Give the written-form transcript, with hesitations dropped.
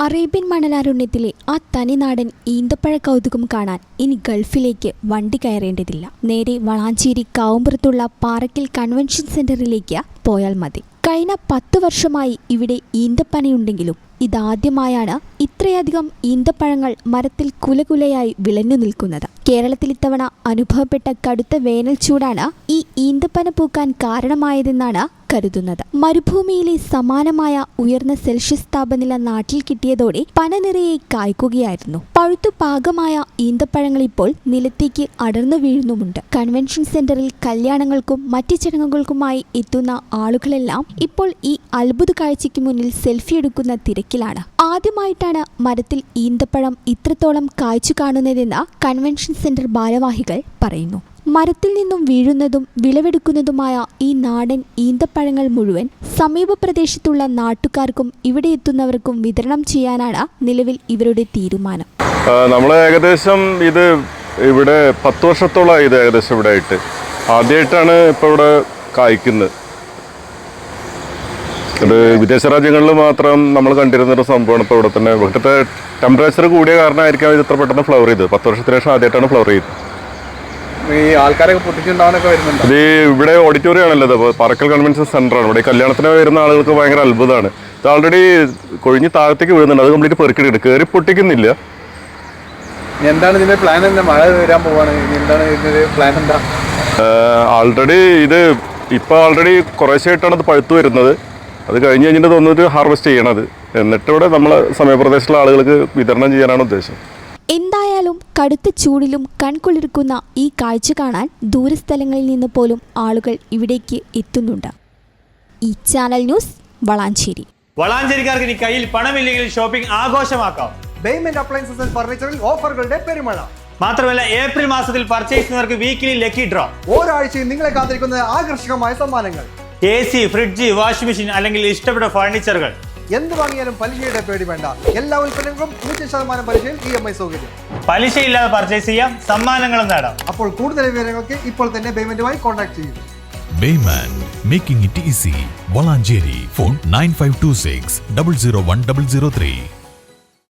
Arabian മണലാരുണ്യത്തിലെ ആ തനിനാടൻ ഈന്തപ്പഴ കൗതുകം കാണാൻ ഇനി ഗൾഫിലേക്ക് വണ്ടി കയറേണ്ടതില്ല. നേരെ വളാഞ്ചേരി കാവുമ്പുറത്തുള്ള പാറക്കൽ കൺവെൻഷൻ സെന്ററിലേക്ക് പോയാൽ മതി. കഴിഞ്ഞ 10 വർഷമായി ഇവിടെ ഈന്തപ്പനയുണ്ടെങ്കിലും ഇതാദ്യമായാണ് ഇത്രയധികം ഈന്തപ്പഴങ്ങൾ മരത്തിൽ കുലകുലയായി വിളഞ്ഞു നിൽക്കുന്നത്. കേരളത്തിൽ ഇത്തവണ അനുഭവപ്പെട്ട കടുത്ത വേനൽ ചൂടാണ് ഈ ഈന്തപ്പന പൂക്കാൻ കാരണമായതെന്നാണ് കരുതുന്നത്. മരുഭൂമിയിലെ സമാനമായ ഉയർന്ന സെൽഷ്യസ് താപനില നാട്ടിൽ കിട്ടിയതോടെ പന നിറയെ കായ്ക്കുകയായിരുന്നു. പഴുത്തു പാകമായ ഈന്തപ്പഴങ്ങൾ ഇപ്പോൾ നിലത്തേക്ക് അടർന്നു വീഴുന്നുമുണ്ട്. കൺവെൻഷൻ സെന്ററിൽ കല്യാണങ്ങൾക്കും മറ്റു ചടങ്ങുകൾക്കുമായി എത്തുന്ന ആളുകളെല്ലാം ഇപ്പോൾ ഈ അത്ഭുത കാഴ്ചയ്ക്ക് മുന്നിൽ സെൽഫി എടുക്കുന്ന തിരക്കിലാണ്. ആദ്യമായിട്ടാണ് മരത്തിൽ ഈന്തപ്പഴം ഇത്രത്തോളം കായ്ച്ചു കാണുന്നതെന്ന് കൺവെൻഷൻ സെന്റർ ഭാരവാഹികൾ പറയുന്നു. മരത്തിൽ നിന്നും വീഴുന്നതും വിളവെടുക്കുന്നതുമായ ഈ നാടൻ ഈന്തപ്പഴങ്ങൾ മുഴുവൻ സമീപ പ്രദേശത്തുള്ള നാട്ടുകാർക്കും ഇവിടെ എത്തുന്നവർക്കും വിതരണം ചെയ്യാനാണ് നിലവിൽ ഇവരുടെ തീരുമാനം. നമ്മൾ ഏകദേശം ഇത് ഇവിടെ 10 വർഷത്തോളമായി ഇത് ഏകദേശം ഇവിടെ ആയിട്ട് ആദ്യമായിട്ടാണ് ഇപ്പോൾ ഇവിടെ കായ്ക്കുന്നത്. ഇത് വിദേശ രാജ്യങ്ങളിൽ മാത്രം നമ്മൾ കണ്ടിരുന്നൊരു സംഭവമാണ്. ഇപ്പോൾ ഇവിടെ തന്നെ ഇവിടുത്തെ ടെമ്പറേച്ചർ കൂടിയ കാരണമായിരിക്കാം ഇത് ഇത്ര പെട്ടെന്ന് ഫ്ലവർ ചെയ്ത്. 10 വർഷത്തിന് ശേഷം ആദ്യമായിട്ടാണ് ഫ്ലവർ ചെയ്തത്. ഈ ആൾക്കാരൊക്കെ പൊട്ടിച്ചുണ്ടാവാനൊക്കെ വരുന്നുണ്ട്. ഇത് ഇവിടെ ഓഡിറ്റോറിയം ആണല്ലോ, ഇത് പാറക്കൽ കൺവെൻഷൻ സെന്ററാണ്. ഇവിടെ കല്യാണത്തിന് വരുന്ന ആളുകൾക്ക് ഭയങ്കര അത്ഭുതമാണ്. ഇത് ആൾറെഡി കൊഴിഞ്ഞ് താഴത്തേക്ക് വീഴുന്നുണ്ട്. അത് കംപ്ലീറ്റ് പെറുക്കിയിട്ട് കയറി പൊട്ടിക്കുന്നില്ല. എന്താണ് ഇതിന്റെ പ്ലാൻ? എന്താ മഴ വരാൻ പോവാണ്, എന്താണ് ഇതിന്റെ പ്ലാൻ? എന്താ ആൾറെഡി ഇത് ഇപ്പോൾ ആൾറെഡി കുറേശ്ശായിട്ടാണ് ഇത് പഴുത്തു വരുന്നത്. അത് കഴിഞ്ഞ് കഴിഞ്ഞിട്ട് തോന്നിട്ട് ഹാർവെസ്റ്റ് ചെയ്യണത്. എന്നിട്ട് ഇവിടെ നമ്മളെ സമയപ്രദേശത്തുള്ള ആളുകൾക്ക് വിതരണം ചെയ്യാനാണ് ഉദ്ദേശം. എന്തായാലും കടുത്ത ചൂടിലും കൺകുളിർക്കുന്ന ഈ കാഴ്ച കാണാൻ ദൂരസ്ഥലങ്ങളിൽ നിന്ന് പോലും ആളുകൾ ഇവിടേക്ക് എത്തുന്നുണ്ട്. ഈ ചാനൽ ന്യൂസ് വളാഞ്ചേരി. വളാഞ്ചേരിക്കാർക്ക് ഇനി കയ്യിൽ പണമില്ലെങ്കിൽ ഷോപ്പിംഗ് ആഘോഷമാക്കാം. ബെയ്മെന്റ് അപ്ലയൻസസ് ആൻഡ് ഫർണിച്ചറിൽ ഓഫറുകളുടെ പെരുമഴ. മാത്രമല്ല ഏപ്രിൽ മാസത്തിൽ പർച്ചേസ് ചെയ്യുന്നവർക്ക് വീക്കിലി ലക്കി ഡ്രോ. ഒരാഴ്ചയും നിങ്ങളെ കാത്തിരിക്കുന്ന ആകർഷകമായ സമ്മാനങ്ങൾ. AC, ഫ്രിഡ്ജ്, വാഷിംഗ് മെഷീൻ അല്ലെങ്കിൽ ഇഷ്ടപ്പെട്ട ഫർണിച്ചറുകൾ. എന്ത് വാങ്ങിയാലും പലിശയുടെ പേടി വേണ്ട. എല്ലാ ഉൽപ്പന്നങ്ങളും 100% പലിശയിൽ EMI സൗകര്യം. പലിശയില്ലാതെ പർച്ചേസ് ചെയ്യാം, സമ്മാനങ്ങളും നേടാം. അപ്പോൾ കൂടുതൽ വിവരങ്ങൾക്ക് ഇപ്പോൾ തന്നെ ബെയ്മെന്റുമായി കോൺടാക്ട് ചെയ്യൂ. Bayman, making it easy. Valanjeri, phone 9526 001 003.